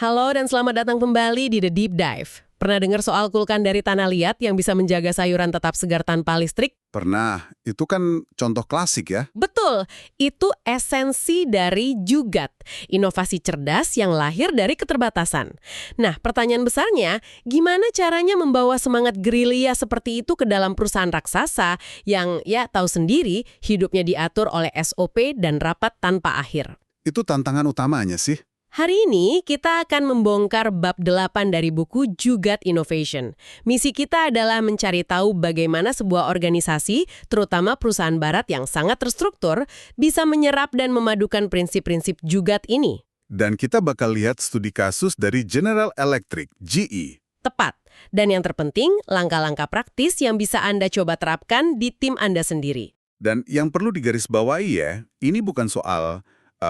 Halo dan selamat datang kembali di The Deep Dive. Pernah dengar soal kulkan dari tanah liat yang bisa menjaga sayuran tetap segar tanpa listrik? Pernah, itu kan contoh klasik ya. Betul, itu esensi dari Jugat, inovasi cerdas yang lahir dari keterbatasan. Nah, pertanyaan besarnya, gimana caranya membawa semangat gerilya seperti itu ke dalam perusahaan raksasa yang ya tahu sendiri hidupnya diatur oleh SOP dan rapat tanpa akhir? Itu tantangan utamanya sih. Hari ini kita akan membongkar bab 8 dari buku Jugat Innovation. Misi kita adalah mencari tahu bagaimana sebuah organisasi, terutama perusahaan barat yang sangat terstruktur, bisa menyerap dan memadukan prinsip-prinsip Jugat ini. Dan kita bakal lihat studi kasus dari General Electric, GE. Tepat. Dan yang terpenting, langkah-langkah praktis yang bisa Anda coba terapkan di tim Anda sendiri. Dan yang perlu digarisbawahi ya, ini bukan soal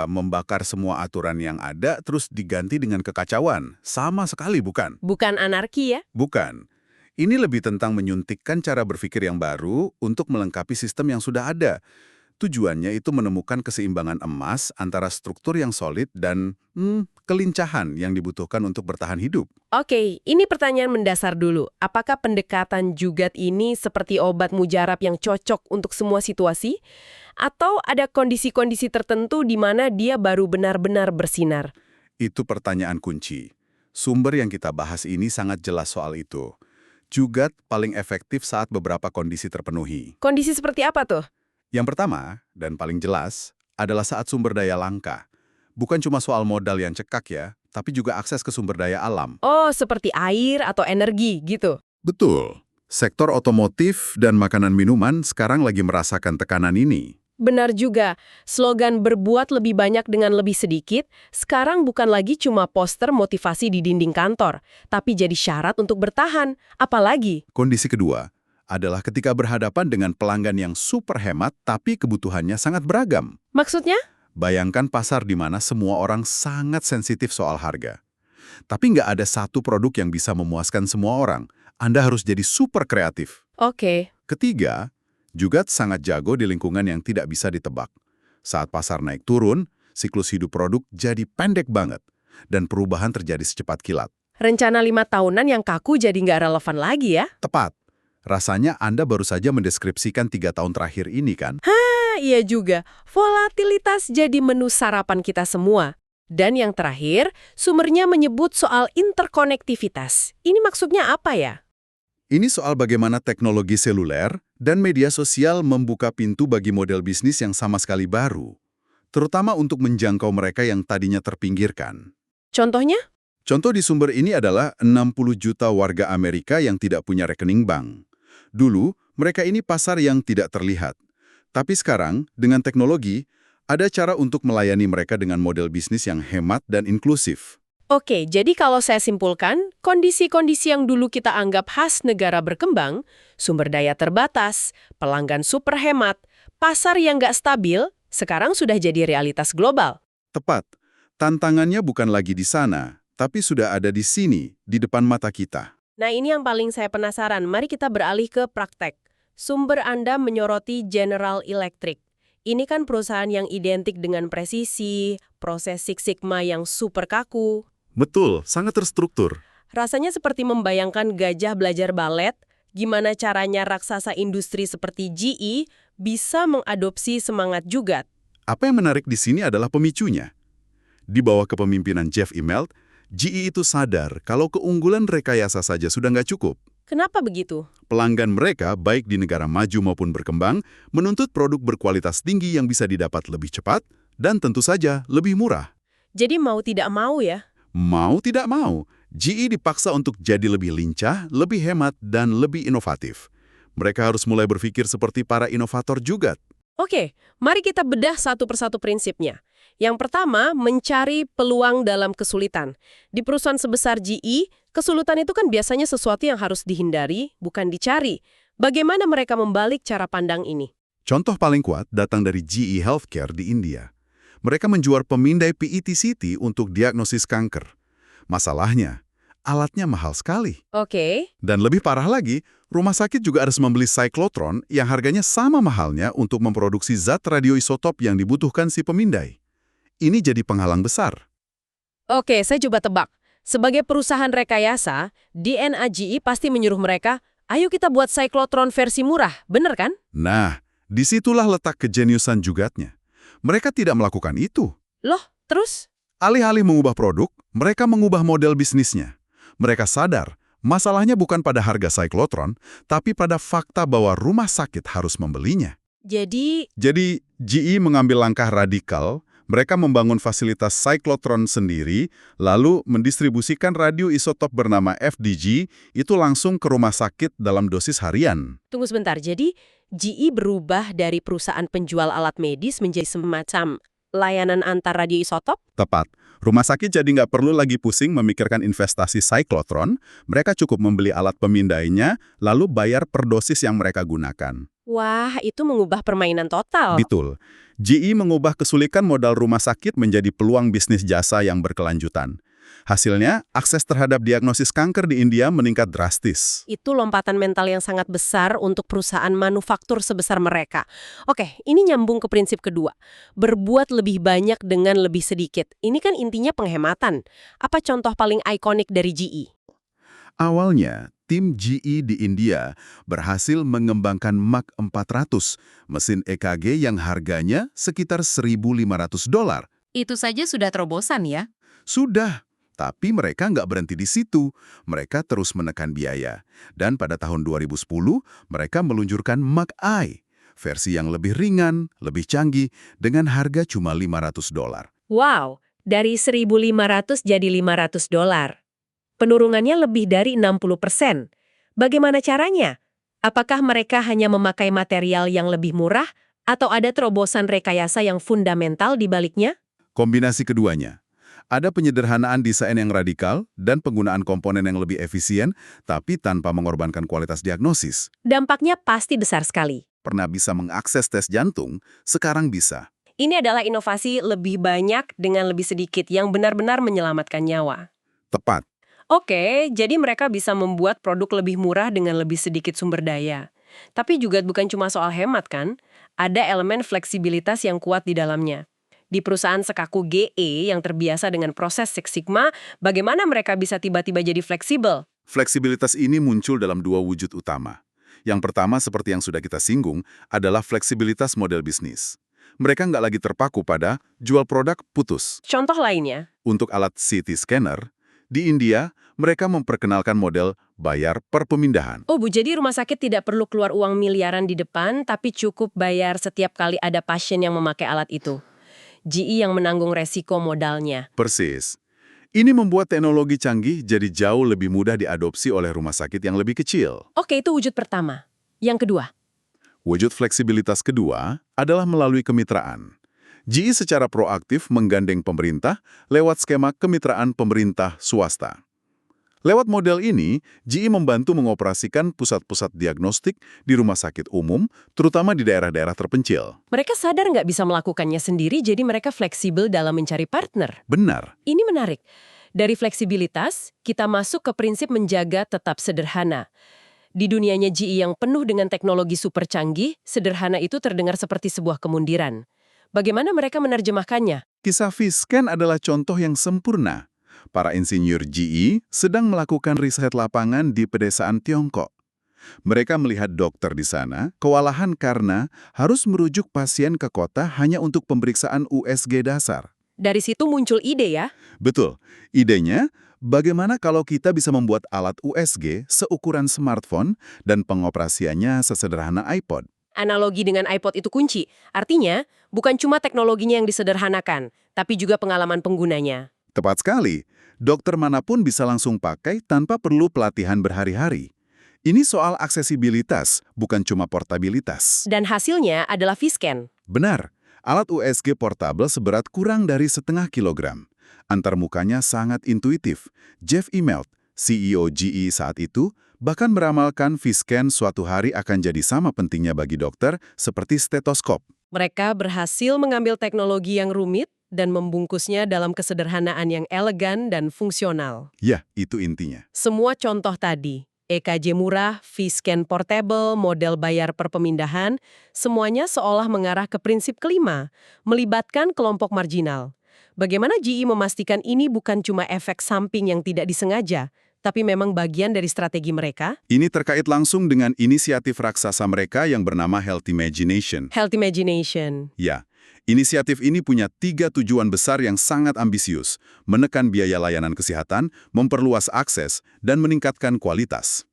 membakar semua aturan yang ada terus diganti dengan kekacauan. Sama sekali bukan. Bukan anarki ya? Bukan. Ini lebih tentang menyuntikkan cara berpikir yang baru untuk melengkapi sistem yang sudah ada. Tujuannya itu menemukan keseimbangan emas antara struktur yang solid dan kelincahan yang dibutuhkan untuk bertahan hidup. Oke, ini pertanyaan mendasar dulu. Apakah pendekatan Jugat ini seperti obat mujarab yang cocok untuk semua situasi? Atau ada kondisi-kondisi tertentu di mana dia baru benar-benar bersinar? Itu pertanyaan kunci. Sumber yang kita bahas ini sangat jelas soal itu. Jugat paling efektif saat beberapa kondisi terpenuhi. Kondisi seperti apa tuh? Yang pertama, dan paling jelas, adalah saat sumber daya langka. Bukan cuma soal modal yang cekak ya, tapi juga akses ke sumber daya alam. Oh, seperti air atau energi gitu? Betul. Sektor otomotif dan makanan minuman sekarang lagi merasakan tekanan ini. Benar juga, slogan berbuat lebih banyak dengan lebih sedikit sekarang bukan lagi cuma poster motivasi di dinding kantor, tapi jadi syarat untuk bertahan. Apalagi? Kondisi kedua adalah ketika berhadapan dengan pelanggan yang super hemat tapi kebutuhannya sangat beragam. Maksudnya? Bayangkan pasar di mana semua orang sangat sensitif soal harga. Tapi nggak ada satu produk yang bisa memuaskan semua orang. Anda harus jadi super kreatif. Oke. Ketiga, Jugat sangat jago di lingkungan yang tidak bisa ditebak. Saat pasar naik turun, siklus hidup produk jadi pendek banget. Dan perubahan terjadi secepat kilat. Rencana 5 tahunan yang kaku jadi nggak relevan lagi ya? Tepat. Rasanya Anda baru saja mendeskripsikan 3 tahun terakhir ini kan? Iya juga. Volatilitas jadi menu sarapan kita semua. Dan yang terakhir, sumbernya menyebut soal interkonektivitas. Ini maksudnya apa ya? Ini soal bagaimana teknologi seluler dan media sosial membuka pintu bagi model bisnis yang sama sekali baru, terutama untuk menjangkau mereka yang tadinya terpinggirkan. Contohnya? Contoh di sumber ini adalah 60 juta warga Amerika yang tidak punya rekening bank. Dulu, mereka ini pasar yang tidak terlihat. Tapi sekarang, dengan teknologi, ada cara untuk melayani mereka dengan model bisnis yang hemat dan inklusif. Oke, jadi kalau saya simpulkan, kondisi-kondisi yang dulu kita anggap khas negara berkembang, sumber daya terbatas, pelanggan super hemat, pasar yang nggak stabil, sekarang sudah jadi realitas global. Tepat. Tantangannya bukan lagi di sana, tapi sudah ada di sini, di depan mata kita. Nah, ini yang paling saya penasaran. Mari kita beralih ke praktek. Sumber Anda menyoroti General Electric. Ini kan perusahaan yang identik dengan presisi, proses Six Sigma yang super kaku. Betul, sangat terstruktur. Rasanya seperti membayangkan gajah belajar balet, gimana caranya raksasa industri seperti GE bisa mengadopsi semangat Jugat. Apa yang menarik di sini adalah pemicunya. Di bawah kepemimpinan Jeff Immelt, GE itu sadar kalau keunggulan rekayasa saja sudah nggak cukup. Kenapa begitu? Pelanggan mereka, baik di negara maju maupun berkembang, menuntut produk berkualitas tinggi yang bisa didapat lebih cepat dan tentu saja lebih murah. Jadi mau tidak mau ya? Mau tidak mau, GE dipaksa untuk jadi lebih lincah, lebih hemat, dan lebih inovatif. Mereka harus mulai berpikir seperti para inovator Jugat. Oke, mari kita bedah satu persatu prinsipnya. Yang pertama, mencari peluang dalam kesulitan. Di perusahaan sebesar GE, kesulitan itu kan biasanya sesuatu yang harus dihindari, bukan dicari. Bagaimana mereka membalik cara pandang ini? Contoh paling kuat datang dari GE Healthcare di India. Mereka menjual pemindai PET-CT untuk diagnosis kanker. Masalahnya, alatnya mahal sekali. Oke. Dan lebih parah lagi, rumah sakit juga harus membeli cyclotron yang harganya sama mahalnya untuk memproduksi zat radioisotop yang dibutuhkan si pemindai. Ini jadi penghalang besar. Oke, saya coba tebak. Sebagai perusahaan rekayasa, DNA GE pasti menyuruh mereka, ayo kita buat cyclotron versi murah, bener kan? Nah, disitulah letak kejeniusan Jugatnya. Mereka tidak melakukan itu. Loh, terus? Alih-alih mengubah produk, mereka mengubah model bisnisnya. Mereka sadar, masalahnya bukan pada harga cyclotron, tapi pada fakta bahwa rumah sakit harus membelinya. Jadi, GE mengambil langkah radikal, mereka membangun fasilitas cyclotron sendiri, lalu mendistribusikan radioisotop bernama FDG itu langsung ke rumah sakit dalam dosis harian. tunggu sebentar, jadi GE berubah dari perusahaan penjual alat medis menjadi semacam layanan antar radioisotop? Tepat. Rumah sakit jadi nggak perlu lagi pusing memikirkan investasi cyclotron, mereka cukup membeli alat pemindainya, lalu bayar per dosis yang mereka gunakan. Wah, itu mengubah permainan total. Betul. GE mengubah kesulitan modal rumah sakit menjadi peluang bisnis jasa yang berkelanjutan. Hasilnya, akses terhadap diagnosis kanker di India meningkat drastis. Itu lompatan mental yang sangat besar untuk perusahaan manufaktur sebesar mereka. Oke, ini nyambung ke prinsip kedua. Berbuat lebih banyak dengan lebih sedikit. Ini kan intinya penghematan. Apa contoh paling ikonik dari GE? Awalnya, tim GE di India berhasil mengembangkan Mach 400, mesin EKG yang harganya sekitar $1.500. Itu saja sudah terobosan ya? Sudah, tapi mereka nggak berhenti di situ. Mereka terus menekan biaya. Dan pada tahun 2010, mereka meluncurkan Mach I, versi yang lebih ringan, lebih canggih, dengan harga cuma $500. Wow, dari 1.500 jadi $500. Penurunannya lebih dari 60%. Bagaimana caranya? Apakah mereka hanya memakai material yang lebih murah atau ada terobosan rekayasa yang fundamental di baliknya? Kombinasi keduanya. Ada penyederhanaan desain yang radikal dan penggunaan komponen yang lebih efisien, tapi tanpa mengorbankan kualitas diagnosis. Dampaknya pasti besar sekali. Pernah bisa mengakses tes jantung, sekarang bisa. Ini adalah inovasi lebih banyak dengan lebih sedikit yang benar-benar menyelamatkan nyawa. Tepat. Oke, jadi mereka bisa membuat produk lebih murah dengan lebih sedikit sumber daya. Tapi juga bukan cuma soal hemat kan? Ada elemen fleksibilitas yang kuat di dalamnya. Di perusahaan sekaku GE yang terbiasa dengan proses Six Sigma, bagaimana mereka bisa tiba-tiba jadi fleksibel? Fleksibilitas ini muncul dalam dua wujud utama. Yang pertama, seperti yang sudah kita singgung, adalah fleksibilitas model bisnis. Mereka nggak lagi terpaku pada jual produk putus. Contoh lainnya, Untuk alat CT scanner, di India, mereka memperkenalkan model bayar per pemindahan. oh Bu, jadi rumah sakit tidak perlu keluar uang miliaran di depan, tapi cukup bayar setiap kali ada pasien yang memakai alat itu. GE yang menanggung resiko modalnya. Persis. Ini membuat teknologi canggih jadi jauh lebih mudah diadopsi oleh rumah sakit yang lebih kecil. Oke, itu wujud pertama. Yang kedua, Wujud fleksibilitas kedua adalah melalui kemitraan. GE secara proaktif menggandeng pemerintah lewat skema kemitraan pemerintah swasta. Lewat model ini, GE membantu mengoperasikan pusat-pusat diagnostik di rumah sakit umum, terutama di daerah-daerah terpencil. mereka sadar nggak bisa melakukannya sendiri, jadi mereka fleksibel dalam mencari partner. Benar. Ini menarik. Dari fleksibilitas, kita masuk ke prinsip menjaga tetap sederhana. Di dunianya GE yang penuh dengan teknologi super canggih, sederhana itu terdengar seperti sebuah kemundiran. Bagaimana mereka menerjemahkannya? Kisah Viscan adalah contoh yang sempurna. Para insinyur GE sedang melakukan riset lapangan di pedesaan Tiongkok. Mereka melihat dokter di sana kewalahan karena harus merujuk pasien ke kota hanya untuk pemeriksaan USG dasar. Dari situ muncul ide ya. Betul. Idenya, bagaimana kalau kita bisa membuat alat USG seukuran smartphone dan pengoperasiannya sesederhana iPod? Analogi dengan iPod itu kunci. Artinya, bukan cuma teknologinya yang disederhanakan, tapi juga pengalaman penggunanya. Tepat sekali. Dokter manapun bisa langsung pakai tanpa perlu pelatihan berhari-hari. Ini soal aksesibilitas, bukan cuma portabilitas. Dan hasilnya adalah Viscan. Benar, alat USG portable seberat kurang dari 0,5 kilogram. Antarmukanya sangat intuitif. Jeff Immelt, CEO GE saat itu, bahkan meramalkan Viscan suatu hari akan jadi sama pentingnya bagi dokter seperti stetoskop. Mereka berhasil mengambil teknologi yang rumit dan membungkusnya dalam kesederhanaan yang elegan dan fungsional. Ya, itu intinya. Semua contoh tadi, EKG murah, Viscan portable, model bayar per pemindahan, semuanya seolah mengarah ke prinsip kelima, melibatkan kelompok marginal. Bagaimana GE memastikan ini bukan cuma efek samping yang tidak disengaja, tapi memang bagian dari strategi mereka? Ini terkait langsung dengan inisiatif raksasa mereka yang bernama Health Imagination. Health Imagination. Ya, inisiatif ini punya 3 tujuan besar yang sangat ambisius, menekan biaya layanan kesehatan, memperluas akses, dan meningkatkan kualitas.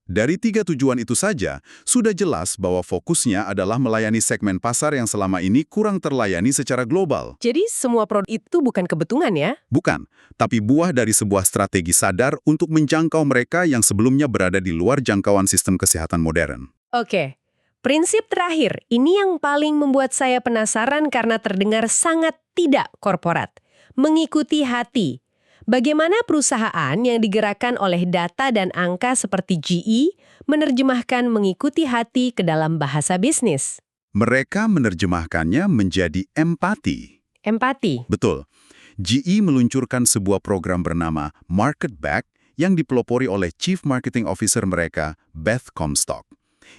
Dari 3 tujuan itu saja, sudah jelas bahwa fokusnya adalah melayani segmen pasar yang selama ini kurang terlayani secara global. Jadi semua produk itu bukan kebetulan ya? Bukan, tapi buah dari sebuah strategi sadar untuk menjangkau mereka yang sebelumnya berada di luar jangkauan sistem kesehatan modern. Oke. Prinsip terakhir, ini yang paling membuat saya penasaran karena terdengar sangat tidak korporat. Mengikuti hati. Bagaimana perusahaan yang digerakkan oleh data dan angka seperti GE menerjemahkan mengikuti hati ke dalam bahasa bisnis? Mereka menerjemahkannya menjadi empati. Empati. Betul. GE meluncurkan sebuah program bernama Market Back yang dipelopori oleh Chief Marketing Officer mereka, Beth Comstock.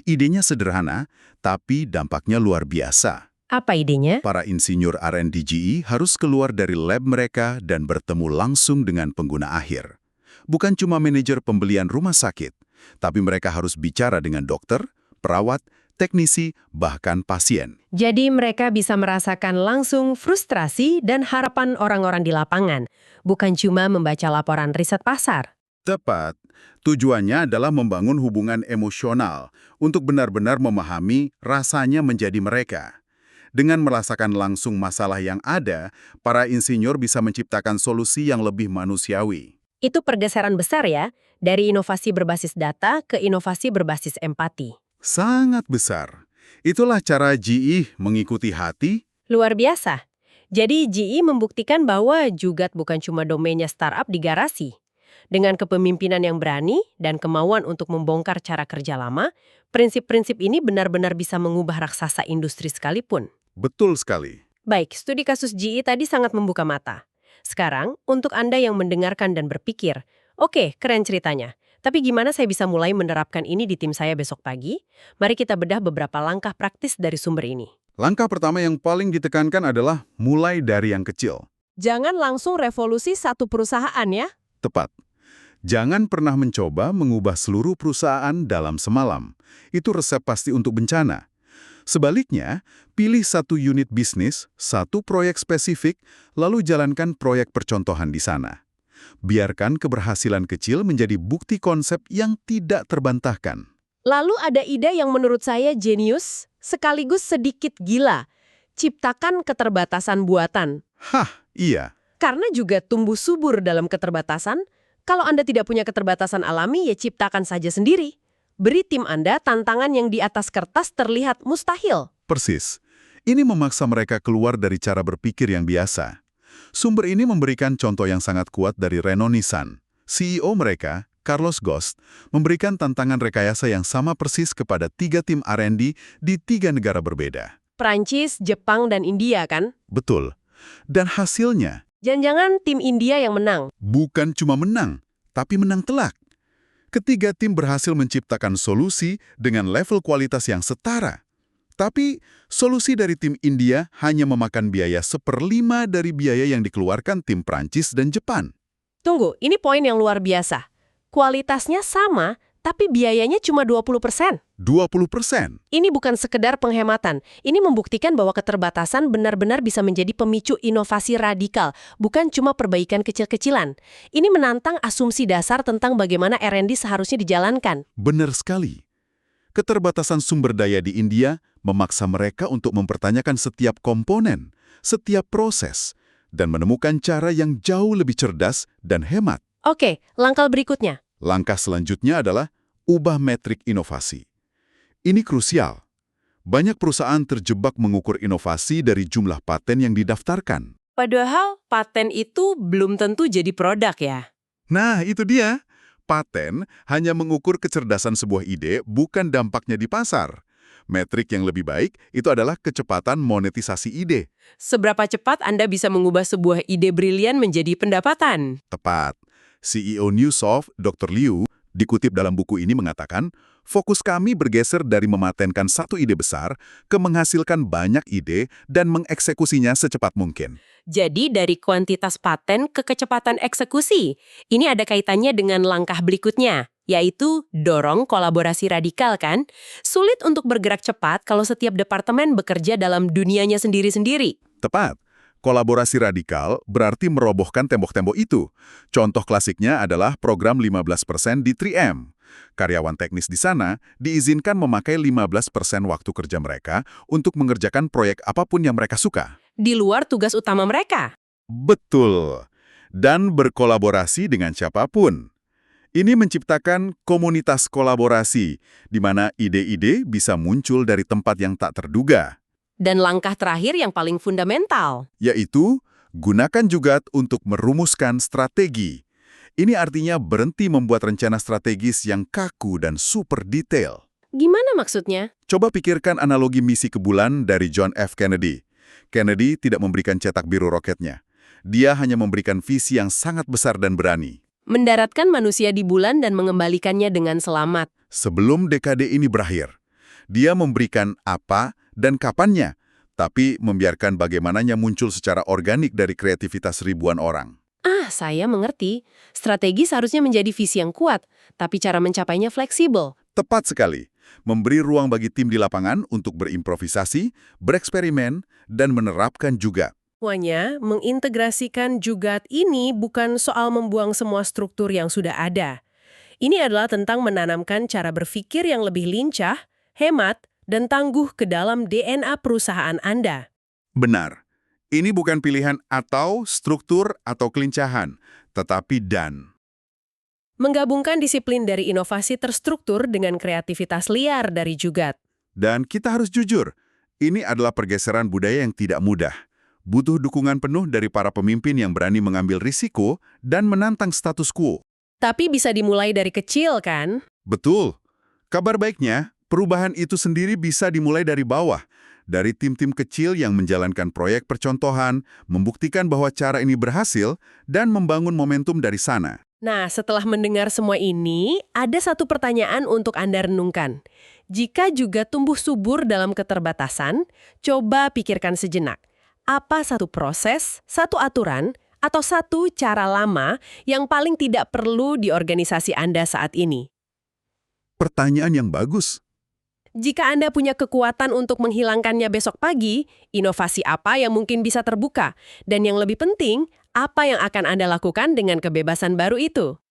Idenya sederhana, tapi dampaknya luar biasa. Apa idenya? Para insinyur R&D GE harus keluar dari lab mereka dan bertemu langsung dengan pengguna akhir. Bukan cuma manajer pembelian rumah sakit, tapi mereka harus bicara dengan dokter, perawat, teknisi, bahkan pasien. Jadi mereka bisa merasakan langsung frustrasi dan harapan orang-orang di lapangan, bukan cuma membaca laporan riset pasar. Tepat. Tujuannya adalah membangun hubungan emosional untuk benar-benar memahami rasanya menjadi mereka. Dengan merasakan langsung masalah yang ada, para insinyur bisa menciptakan solusi yang lebih manusiawi. Itu pergeseran besar ya, dari inovasi berbasis data ke inovasi berbasis empati. Sangat besar. Itulah cara GE mengikuti hati. Luar biasa. Jadi GE membuktikan bahwa Jugat bukan cuma domainnya startup di garasi. Dengan kepemimpinan yang berani dan kemauan untuk membongkar cara kerja lama, prinsip-prinsip ini benar-benar bisa mengubah raksasa industri sekalipun. Betul sekali. Baik, studi kasus GE tadi sangat membuka mata. Sekarang, untuk Anda yang mendengarkan dan berpikir, oke, keren ceritanya. Tapi gimana saya bisa mulai menerapkan ini di tim saya besok pagi? Mari kita bedah beberapa langkah praktis dari sumber ini. Langkah pertama yang paling ditekankan adalah mulai dari yang kecil. Jangan langsung revolusi satu perusahaan ya. Tepat. Jangan pernah mencoba mengubah seluruh perusahaan dalam semalam. Itu resep pasti untuk bencana. Sebaliknya, pilih satu unit bisnis, satu proyek spesifik, lalu jalankan proyek percontohan di sana. Biarkan keberhasilan kecil menjadi bukti konsep yang tidak terbantahkan. Lalu ada ide yang menurut saya jenius, sekaligus sedikit gila. Ciptakan keterbatasan buatan. Hah, iya. Karena juga tumbuh subur dalam keterbatasan, kalau Anda tidak punya keterbatasan alami, ya ciptakan saja sendiri. Beri tim Anda tantangan yang di atas kertas terlihat mustahil. Persis. Ini memaksa mereka keluar dari cara berpikir yang biasa. Sumber ini memberikan contoh yang sangat kuat dari Renault Nissan. CEO mereka, Carlos Ghosn, memberikan tantangan rekayasa yang sama persis kepada 3 tim R&D di 3 negara berbeda. Prancis, Jepang, dan India kan? Betul. Dan hasilnya? Jangan-jangan tim India yang menang. Bukan cuma menang, tapi menang telak. Ketiga tim berhasil menciptakan solusi dengan level kualitas yang setara. Tapi, solusi dari tim India hanya memakan biaya 1/5 dari biaya yang dikeluarkan tim Prancis dan Jepang. Tunggu, ini poin yang luar biasa. Kualitasnya sama, tapi biayanya cuma 20%. 20%. Ini bukan sekedar penghematan. Ini membuktikan bahwa keterbatasan benar-benar bisa menjadi pemicu inovasi radikal, bukan cuma perbaikan kecil-kecilan. Ini menantang asumsi dasar tentang bagaimana R&D seharusnya dijalankan. Benar sekali. Keterbatasan sumber daya di India memaksa mereka untuk mempertanyakan setiap komponen, setiap proses, dan menemukan cara yang jauh lebih cerdas dan hemat. Oke, langkah berikutnya. Langkah selanjutnya adalah ubah metrik inovasi. Ini krusial. Banyak perusahaan terjebak mengukur inovasi dari jumlah paten yang didaftarkan. Padahal paten itu belum tentu jadi produk ya. Nah, itu dia. Paten hanya mengukur kecerdasan sebuah ide, bukan dampaknya di pasar. Metrik yang lebih baik itu adalah kecepatan monetisasi ide. Seberapa cepat Anda bisa mengubah sebuah ide brilian menjadi pendapatan? Tepat. CEO Newsoft, Dr. Liu, dikutip dalam buku ini mengatakan, fokus kami bergeser dari mematenkan satu ide besar ke menghasilkan banyak ide dan mengeksekusinya secepat mungkin. Jadi dari kuantitas paten ke kecepatan eksekusi, ini ada kaitannya dengan langkah berikutnya, yaitu dorong kolaborasi radikal kan? Sulit untuk bergerak cepat kalau setiap departemen bekerja dalam dunianya sendiri-sendiri. Tepat. Kolaborasi radikal berarti merobohkan tembok-tembok itu. Contoh klasiknya adalah program 15% di 3M. Karyawan teknis di sana diizinkan memakai 15% waktu kerja mereka untuk mengerjakan proyek apapun yang mereka suka. Di luar tugas utama mereka. Betul. Dan berkolaborasi dengan siapapun. Ini menciptakan komunitas kolaborasi, di mana ide-ide bisa muncul dari tempat yang tak terduga, Dan langkah terakhir yang paling fundamental. yaitu gunakan Jugat untuk merumuskan strategi. Ini artinya berhenti membuat rencana strategis yang kaku dan super detail. Gimana maksudnya? Coba pikirkan analogi misi ke bulan dari John F. Kennedy. Kennedy tidak memberikan cetak biru roketnya. Dia hanya memberikan visi yang sangat besar dan berani. Mendaratkan manusia di bulan dan mengembalikannya dengan selamat. Sebelum dekade ini berakhir, dia memberikan apa dan kapannya, tapi membiarkan bagaimananya muncul secara organik dari kreativitas ribuan orang. Saya mengerti. Strategi seharusnya menjadi visi yang kuat, tapi cara mencapainya fleksibel. Tepat sekali. Memberi ruang bagi tim di lapangan untuk berimprovisasi, bereksperimen, dan menerapkan juga. Semuanya mengintegrasikan Jugat ini bukan soal membuang semua struktur yang sudah ada. Ini adalah tentang menanamkan cara berpikir yang lebih lincah, hemat, dan tangguh ke dalam DNA perusahaan Anda. Benar. Ini bukan pilihan atau struktur atau kelincahan, tetapi dan. Menggabungkan disiplin dari inovasi terstruktur dengan kreativitas liar dari Jugat. Dan kita harus jujur, ini adalah pergeseran budaya yang tidak mudah. Butuh dukungan penuh dari para pemimpin yang berani mengambil risiko dan menantang status quo. Tapi bisa dimulai dari kecil, kan? Betul. Kabar baiknya, perubahan itu sendiri bisa dimulai dari bawah. Dari tim-tim kecil yang menjalankan proyek percontohan, membuktikan bahwa cara ini berhasil, dan membangun momentum dari sana. Nah, setelah mendengar semua ini, ada satu pertanyaan untuk Anda renungkan. Jika juga tumbuh subur dalam keterbatasan, coba pikirkan sejenak. Apa satu proses, satu aturan, atau satu cara lama yang paling tidak perlu di organisasi Anda saat ini? Pertanyaan yang bagus. Jika Anda punya kekuatan untuk menghilangkannya besok pagi, inovasi apa yang mungkin bisa terbuka? Dan yang lebih penting, apa yang akan Anda lakukan dengan kebebasan baru itu?